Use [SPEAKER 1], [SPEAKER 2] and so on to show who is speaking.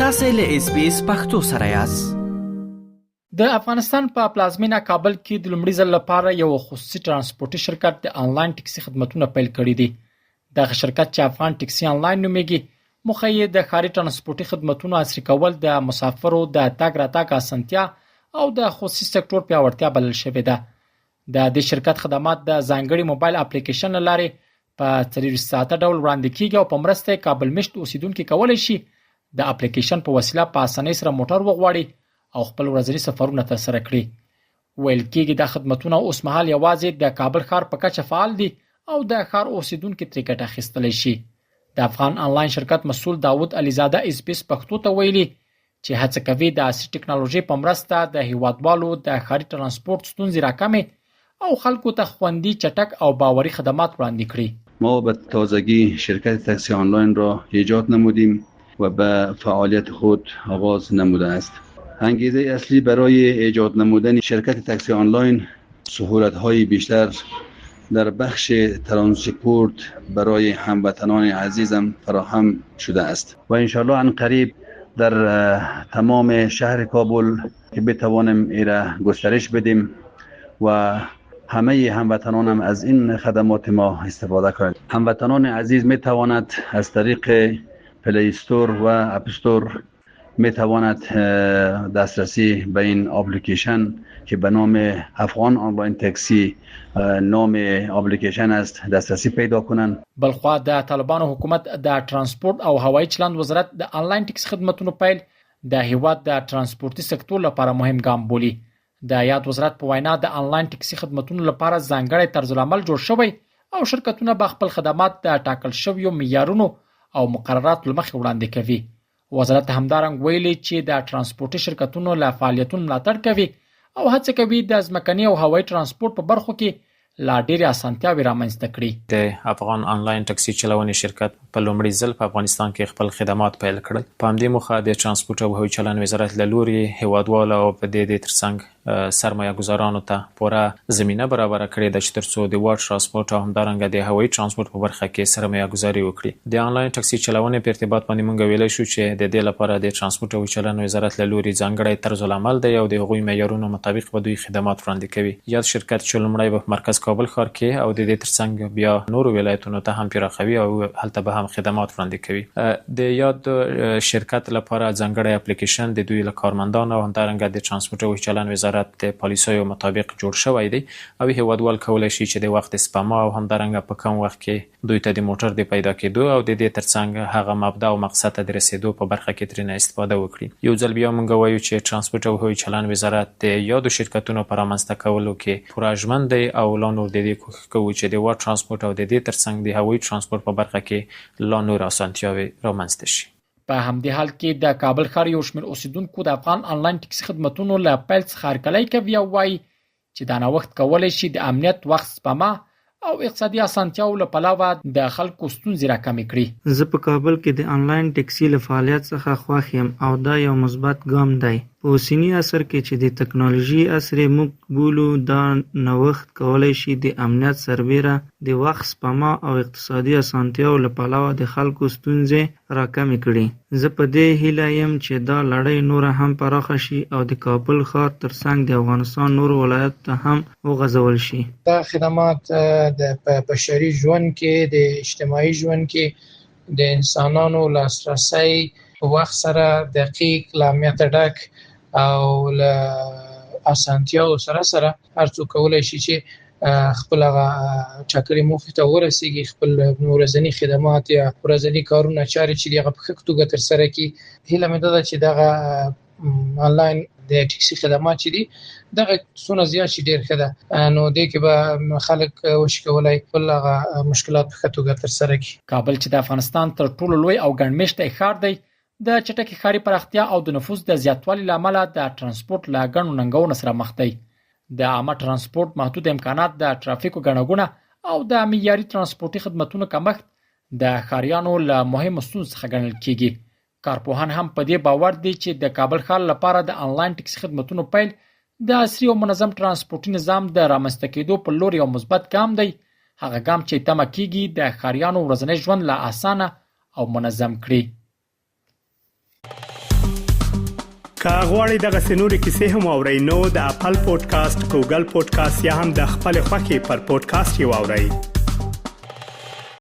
[SPEAKER 1] تاسو له SBS پښتو سره یاست.
[SPEAKER 2] د افغانستان په پلازمینه کابل کې د لومړي ځل لپاره یو خصوصي ترانسپورتي شرکت د انلاین ټکسي خدماتونه پیل کړي دي. دغه شرکت چې افغان ټکسي انلاین نومیږي، موخه یې د ښاري ترانسپورتي خدماتونو عصري کول، د مسافرو د تګ راتګ اسانتیا او د خصوصي سکتور پیاوړتیا بلل شوې ده. د دې شرکت خدمات د ځانګړي موبایل اپلیکیشن لارې په 24 ساعته ډول وړاندې کیږي او په مرسته کابل مشت اوسیدونکو کولای شي د اپلیکیشن په وسیله په اسانۍ سره موټر وغواړي او خپل ورځني سفرونه ترسره کړي. ویل کېږي دا خدمتونه اوس مهال یوازې د کابل ښار په کچه فعال دي او د ښار اوسیدونکو ترې ګټه اخیستلی شي. د افغان انلاین شرکت مسؤل داود علیزاده SBS پښتو ته ویلي چې هڅه کوي د عصري ټکنالوژي په مرسته د هیوادوالو د ښاري ترانسپورت ستونزې راکمې او خلکو ته خوندي، چټک او باوري خدمات وړاندې کړي.
[SPEAKER 3] ما به تازگی شرکت تاکسی آنلاین را ایجاد نمودیم و به فعالیت خود آغاز نموده است. انگیزه اصلی برای ایجاد نمودن شرکت تاکسی آنلاین سهولت‌های بیشتر در بخش ترانسپورت برای هموطنان عزیزم فراهم شده است و انشالله عن قریب در تمام شهر کابل که بتوانیم ایره گسترش بدیم و همه هموطنانم از این خدمات ما استفاده کنند. هموطنان عزیز می تواند از طریق پلی استور و اپ استور می تواند دسترسی به این اپلیکیشن که به نام افغان آنلاین تاکسی نام اپلیکیشن است دسترسی پیدا کنند.
[SPEAKER 2] بلخوا د طالبانو حکومت د ترانسپورت او هوایي چلند وزارت د انلاین ټکس خدماتونو پیل د هیواد د ترانسپورتي سکتور لپاره مهم ګام بولي. د یاد وزارت په وینا د انلاین ټکسي خدماتونو لپاره ځانګړی طرزالعمل جوړ شوی او شرکتونه به خپل خدمات د ټاکل شویو معیارونو او مقرراتو له مخې وړاندې کوي. وزارت همدارنګ ویلي چې د ترانسپورتي شرکتونو له فعالیتونو ملاتړ کوي او هڅه کوي د ځمکني او هوایي ترانسپورت په برخو کې لا ډېرې اسانتیاوې رامنځته کړي.
[SPEAKER 4] د افغان انلاین ټکسي چلونې شرکت په لومړي ځل په افغانستان کې خپل خدمات پیل کړل. په همدې موخه د ترانسپورت او هوایي چلند وزارت له لوري هیوادوالو او په دې ترڅنګ سرمایه گذارانو ته پوره زمینه برابر کړې ده چې ترڅو د واټ ترانسپورت او همدارنګه د هوایي ترانسپورت په برخه کې سرمایه گذاري وکړي. د انلاین ټکسي چلونې په ارتباط باندې مونږ ویلای شو چې د دې لپاره د ترانسپورت او چلند وزارت له لوري ځانګړی طرزالعمل دی او د هغوی معیارونو مطابق به دوی خدمات وړاندې کوي. یاد شرکت چې لومړی په مرکز کابل ښار کې او د دې ترڅنګ بیا نورو ولایتونو ته هم پراخوي او هلته به هم خدمات وړاندې کوي. د یاد شرکت لپاره ځانګړی اپلیکیشن د دوی له کارمندانو او همدارنګه د ترانسپورت او چلند وزارت د پالیسیو مطابق جوړ شوی دی او هیوادوال کولای شي چې د وخت سپما او همدارنګه په کم وخت کې دوی ته د موټر د پیدا کېدو او د دې ترڅنګ هغه مبدا او مقصد ته د رسیدو په برخه کې ترنه استفاده وکړي. یو ځل بیا موږ وایو چې ترانسپورت او هوایي چلند وزارت د یادو شرکتونو پر رامنځته کولو کې پوره ژمن دی او لا نور د دې کوښښ کوي چې د واټ ترانسپورت او د دې ترڅنګ د هوایي ترانسپورت په برخه کې لا نور اسانتیاوې رامنځته شي.
[SPEAKER 2] په همدې حال کې د کابل ښار یو شمېر اوسیدونکو د افغان انلاین ټکسي خدماتونو له پیل څخه هرکلی کوي او وایي چې دا نوښت کولی شي د امنیت، وخت سپما او اقتصادي اسانتیاو له پلوه د خلکو ستونزې راکمې کړي.
[SPEAKER 5] زه په کابل کې د انلاین ټکسي له فعالیت څخه خوښ یم او دا یو مثبت ګام دی. په اوسني عصر کې چې د ټکنالوژي عصر موږ بولو، دا نوښت کولی شي د امنیت سربیره د وخت سپما او اقتصادي اسانتیاو له پلوه د خلکو ستونزې راکمې کړي. زه په دې هیله یم چې دا لړۍ نوره هم پراخه شي او د کابل ښار ترڅنګ د افغانستان نورو ولایتو ته هم وغځول شي.
[SPEAKER 6] دا خدمات د بشري ژوند کې، د اجتماعي ژوند کې د انسانانو لاسرسی په وخت سره دقیق، له امنیته ډک او له اسانتیاو سره هر څوک کولی شي چې خپل هغه ټاکلې موخې ته ورسیږي، خپل ورځني خدمات یا ورځني کارونه چارې چې هغه په ښه توګه ترسره کړي. هیله مې ده چې دغه انلاین د ټکسي خدمات چې دي دغه څونه زیات شي ډېر ښه ده، نو دې کې به خلک وشي کولی خپل هغه مشکلات په ښه توګه ترسره کړي.
[SPEAKER 2] کابل چې د افغانستان تر ټولو لوی او ګڼ مېشته ښار دی، د چټکې ښاري پراختیا او د نفوس د زیاتوالي له امله د ترانسپورت له ګڼو ننګونو سره مخ دی. د عامه ترانسپورت محدود امکانات، د ترافیکو ګڼه ګوڼه او د معیاري ترانسپورتي خدماتونو کمښت د ښاریانو له مهمو ستونزو څخه ګڼل کېږي. کارپوهان هم په دې باور دي چې د کابل ښار لپاره د انلاین ټکسي خدماتونو پیل د عصري او منظم ترانسپورتي نظام د رامنځته کېدو په لور یو مثبت ګام دی. هغه ګام چې تمه کېږي د ښاریانو ورځنی ژوند لا اسانه او منظم کړي.
[SPEAKER 7] که غواړئ دغه سنوري کیسې هم اورئ نو د خپل پودکاسټ ګوګل پودکاسټ یا هم د خپل خوښي پر پودکاسټ یو اورئ